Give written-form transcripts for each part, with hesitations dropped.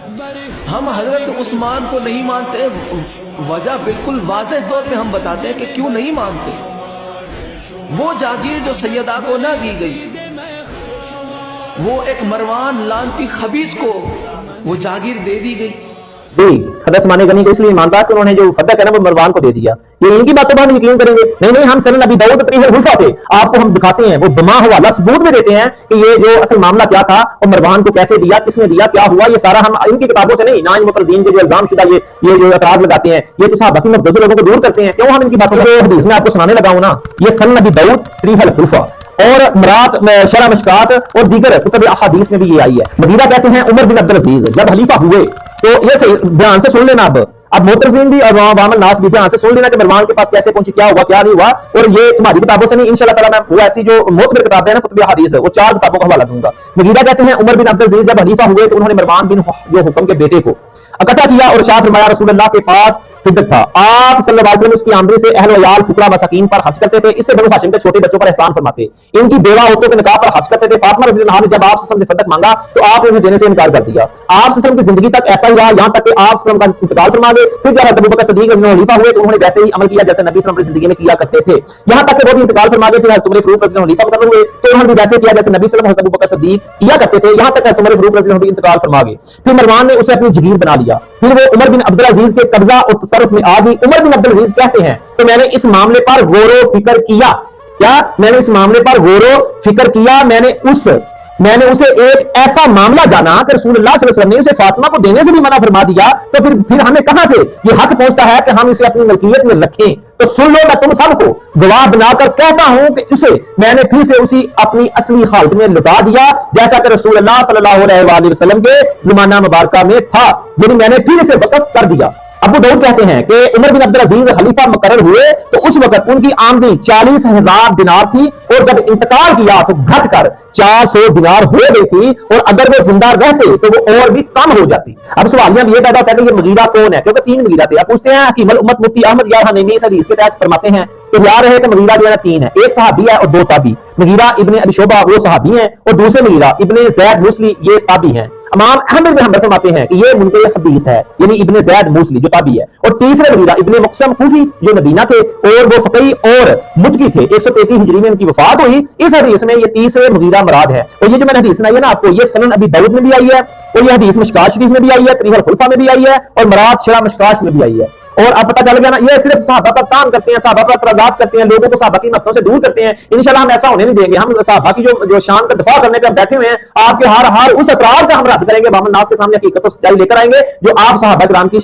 ہم حضرت عثمان کو نہیں مانتے، وجہ بالکل واضح طور پہ ہم بتاتے ہیں کہ کیوں نہیں مانتے۔ وہ جاگیر جو سیدہ کو نہ دی گئی، وہ ایک مروان لانتی خبیث کو وہ جاگیر دے دی گئی۔ جی حضرت عثمان غنی کو اس لیے مانتا کہ انہوں نے جو فتح ہے نا وہ مروان کو دے دیا۔ یہ ان کی باتوں پر ہم یقین کریں گے؟ نہیں، ہم سنن ابی داؤد طریق الخلفاء سے آپ کو ہم دکھاتے ہیں، وہ بما حوالہ ثبوت میں دیتے ہیں کہ یہ جو اصل معاملہ کیا تھا اور مروان کو کیسے دیا، کس نے دیا، کیا ہوا، یہ سارا ہم ان کی کتابوں سے نہیں، نہ ان مترجمین کے جو الزام شدہ یہ جو اعتراض لگاتے ہیں، یہ تو صحابہ کی مقدس لوگوں کو دور کرتے ہیں۔ کیوں ہم ان کی باتوں کو حدیث میں آپ کو سنانے لگا ہوں نا؟ یہ سنن ابی داؤد طریق الخلفاء اور مرات شرح مشکات اور دیگر کتب احادیث میں بھی یہ آئی ہے۔ مغیرہ کہتے ہیں عمر بن عبدالعزیز جب خلیفہ ہوئے تو یہ دھیان سے سن لینا، اب معترضین بھی اور عوام الناس بھی دھیان سے سن لینا کہ مروان کے پاس کیسے پہنچی، کیا ہوا، کیا نہیں ہوا، اور یہ تمہاری کتابوں سے نہیں، انشاءاللہ تعالی میں وہ ایسی جو معتبر کتابیں ہیں نا کتب احادیث، وہ 4 کتابوں کا حوالہ دوں گا۔ مغیرہ کہتے ہیں عمر بن عبدالعزیز جب خلیفہ ہوئے تو انہوں نے مروان بن جو حکم کے بیٹے کو اکٹھا کیا اور ارشاد فرمایا رسول اللہ کے پاس فدق تھا، آپ صلی اللہ علیہ وسلم اس کی آمدنی سے اہل و عیال فقراء مساکین پر خرچ کرتے تھے، اس سے بنو ہاشم کے چھوٹے بچوں پر احسان فرماتے، ان کی بیوہ عورتوں کے نکاح پر خرچ کرتے تھے۔ فاطمہ رضی اللہ عنہا نے جب آپ سے فدق مانگا تو آپ نے انہیں دینے سے انکار کر دیا۔ آپ وسلم کی زندگی تک ایسا ہی رہا، یہاں تک کہ آپ وسلم کا انتقال فرما گئے۔ پھر جب ابو بکر صدیق رضی اللہ عنہ خلیفہ ہوئے تو انہوں نے ویسے ہی عمل کیا جیسے نبی صلی اللہ علیہ وسلم اپنی زندگی میں کیا کرتے تھے، یہاں تک کہ وہ بھی انتقال فرما گئے۔ پھر حضرت عمر فاروق رضی اللہ عنہ خلیفہ مقرر ہوئے تو انہوں نے بھی ویسے کیا جیسے نبی صلی اللہ علیہ وسلم ابو بکر صدیق کیا کرتے تھے، یہاں تک کہ حضرت عمر فاروق رضی اللہ عنہ بھی انتقال فرما گئے۔ پھر مروان نے اسے اپنی جگیر بنا لیا، پھر وہ عمر بن عبدالعزیز کے قبضہ اور تصرف میں آ گئی۔ عمر بن عبدالعزیز کہتے ہیں تو میں نے اس معاملے پر غور و فکر کیا، میں نے اس معاملے پر غور و فکر کیا، میں نے اسے ایک ایسا معاملہ جانا کہ رسول اللہ صلی اللہ علیہ وسلم نے اسے فاطمہ کو دینے سے بھی منع فرما دیا، تو پھر ہمیں کہاں سے یہ حق پہنچتا ہے کہ ہم اسے اپنی ملکیت میں رکھیں؟ تو سن لو، میں تم سب کو گواہ بنا کر کہتا ہوں کہ اسے میں نے پھر سے اسی اپنی اصلی حالت میں لٹا دیا جیسا کہ رسول اللہ صلی اللہ علیہ وآلہ وسلم کے زمانہ مبارکہ میں تھا، یعنی میں نے پھر اسے وقف کر دیا۔ ابو داؤد کہتے ہیں کہ عمر بن عبدالعزیز خلیفہ مقرر ہوئے تو اس وقت ان کی آمدنی 40,000 دینار تھی، اور جب انتقال کیا تو گھٹ کر 400 دینار ہو گئی تھی، اور اگر وہ زندہ رہتے تو وہ اور بھی کم ہو جاتی۔ اب سوال یہ پیدا ہوتا ہے کہ یہ مغیرہ کون ہے، کیونکہ 3 مغیرہ تھے۔ اب پوچھتے ہیں حکیم الامت مفتی احمد یار حنیمی اس حدیث کے تحت فرماتے ہیں کہ یاد رہے کہ مغیرہ جو ہے 3 ہے، ایک صحابی ہے اور 2 تابعی۔ مغیرہ ابن ابی شعبہ وہ صحابی ہیں، اور دوسرے مغیرہ ابن زید موصلی یہ تابعی ہیں۔ امام احمد بن حنبل فرماتے ہیں کہ یہ منکر حدیث ہے، یعنی ابن زید موصلی جو تابعی ہے، اور تیسرے مغیرہ ابن مقسم کوفی جو مدینہ تھے اور وہ فقیہ اور متقی تھے، 133 ہجری میں ان کی وفات ہوئی۔ اس حدیث میں یہ تیسرے مغیرہ مراد ہے، اور یہ جو میں نے حدیث سنائی ہے نا آپ کو، یہ سنن ابی داؤد میں بھی آئی ہے، اور یہ حدیث مشکات شریف میں بھی آئی ہے، طریق الخلفاء میں بھی آئی ہے، اور مراد شرح مشکات میں بھی آئی ہے۔ اور اب پتہ چل گیا نا، یہ صرف صحابہ پر کام کرتے ہیں، صحابہ پر اعتراضات کرتے ہیں، لوگوں کو صحابہ کی متوں سے دور کرتے ہیں۔ انشاءاللہ ہم ایسا ہونے نہیں دیں گے، ہم صحابہ کی جو شان کا دفاع کرنے پہ ہم بیٹھے ہوئے ہیں، آپ کے ہر اس اعتراض کا ہم رد کریں گے، عوام الناس کے سامنے حقیقت و سچائی لے کر آئیں گے جو آپ صحابہ کرام کی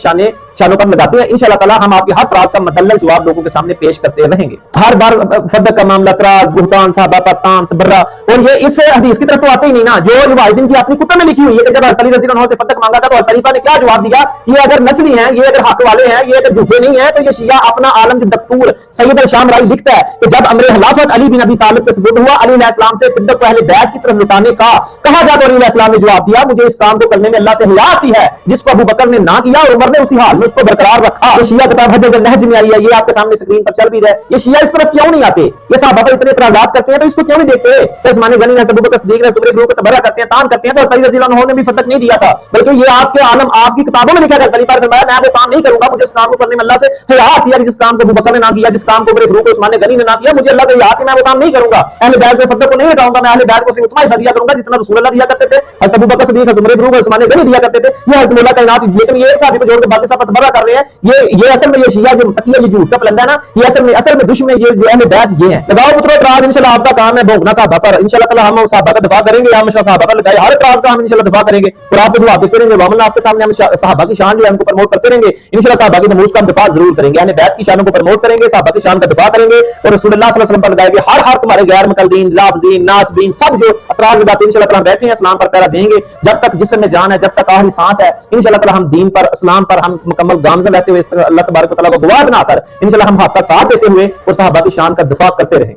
شانوں پر لگاتے ہیں۔ انشاءاللہ تعالی ہم آپ کے ہر اعتراض کا مدلل جواب لوگوں کے سامنے پیش کرتے رہیں گے۔ ہر بار فدق کا معاملہ، اعتراض، بہتان، صحابہ پر تان تبرہ، اور یہ اس حدیث کی طرف تو آتے ہی نہیں نا، جو روایت ان کی اپنی کتب میں لکھی ہوئی ہے کہ جب حضرت علی رضی اللہ عنہ سے فدق مانگا تھا تو حضرت علی نے کیا جواب دیا؟ یہ اگر نسلی ہیں، یہ اگر حق والے ہیں، یہ اگر جھوٹے نہیں ہیں، تو یہ شیعہ اپنا عالم جو دستور سید الشام رائی لکھتا ہے کہ جب امر خلافت علی بن ابی طالب کے ثبوت ہوا، علی علیہ السلام سے فدق کو اہل بیت کی طرف لٹانے کا کہا جا، تو علی علیہ السلام نے جواب دیا مجھے اس کام کو کرنے میں اللہ سے حیا آتی ہے، جس کو ابو بکر نے نہ کیا اور عمر نے اسی حال میں اس کو برقرار رکھا۔ یہ شیعہ کتاب حجج النحج میں آئی ہے، یہ آپ کے سامنے اسکرین پر چل بھی رہا ہے۔ یہ شیعہ اس طرف کیوں نہیں آتے؟ یہ صحابہ پر اتنے اعتراضات کرتے ہیں تو اس کو کیوں نہیں دیکھتے؟ عثمان غنی نے ابو بکر صدیق نے عمر فاروق کو تبرہ کرتے ہیں، تان کرتے ہیں، تو علی رضی اللہ عنہ نے بھی فدق نہیں دیا تھا، بلکہ یہ آپ کے عالم آپ کی کتابوں میں لکھا ہے۔ خلیفہ نے فرمایا میں وہ کام نہیں کروں گا، مجھے اس کام کو کرنے میں اللہ سے حیا آتی ہے، جس کام کو ابو بکر نے نہ کیا، جس کام کو عمر فاروق عثمان غنی نے نہ کیا، مجھے اللہ سے حیا آتی ہے، میں وہ کام نہیں کروں گا۔ اہل بیت کے فدق کو نہیں ہٹاؤں گا، میں اہل بیت کو صرف اتنا حصہ دیا کروں گا جتنا رسول اللہ دیا کرتے تھے، حضرت ابو بکر صدیق، حضرت عمر فاروق عثمان غنی دیا کرتے تھے، یہ حضرت مولا کائنات۔ لیکن یہ ایک صحابی کو چھوڑ کے باقی سب تبرہ کر رہے ہیں، یہ اصل میں یہ شیعہ جو متقی ہے، یہ جھوٹ کا پلندہ ہے نا، یہ اصل میں دشمن یہ جو اہل بیت یہ ہیں۔ لگاؤ پترو اعتراض، انشاءاللہ آپ کا کام ہے بھونکنا صحابہ پر، انشاءاللہ تعالی ہم صحابہ کا دفاع کریں گے، ہم صحابہ پر لگائے ہر اعتراض کا ہم انشاءاللہ دفاع کریں گے اور آپ کو جواب دیتے رہیں گے۔ عوام الناس کے سامنے ہم صحابہ کی شان جو ہے ان کو پروموٹ کرتے رہیں گے، انشاءاللہ صحابہ کی نموز کا ہم دفاع ضرور کریں گے، اہل بیت کی شانوں کو پروموٹ کریں گے، صحابہ کی شان کا دفاع کریں گے، اور رسول اللہ صلی اللہ علیہ وسلم پر لگائے گے ہر تمہارے غیر مقلدین، لافظین، ناسبین، سب جو اعتراض لگاتے ہیں انشاءاللہ تعالی بیٹھے ہیں اسلام پر پہرا دیں گے جب تک جسم میں جان ہے، جب تک آخری سانس ہے، انشاءاللہ تعالی ہم دین پر، اسلام پر ہم مکمل گامزن رہتے ہوئے اللہ تبارک و تعالی کو گواہ بنا کر انشاءاللہ ہم حق کا ساتھ دیتے ہوئے اور صحابہ کی شان کا دفاع کرتے رہیں گے۔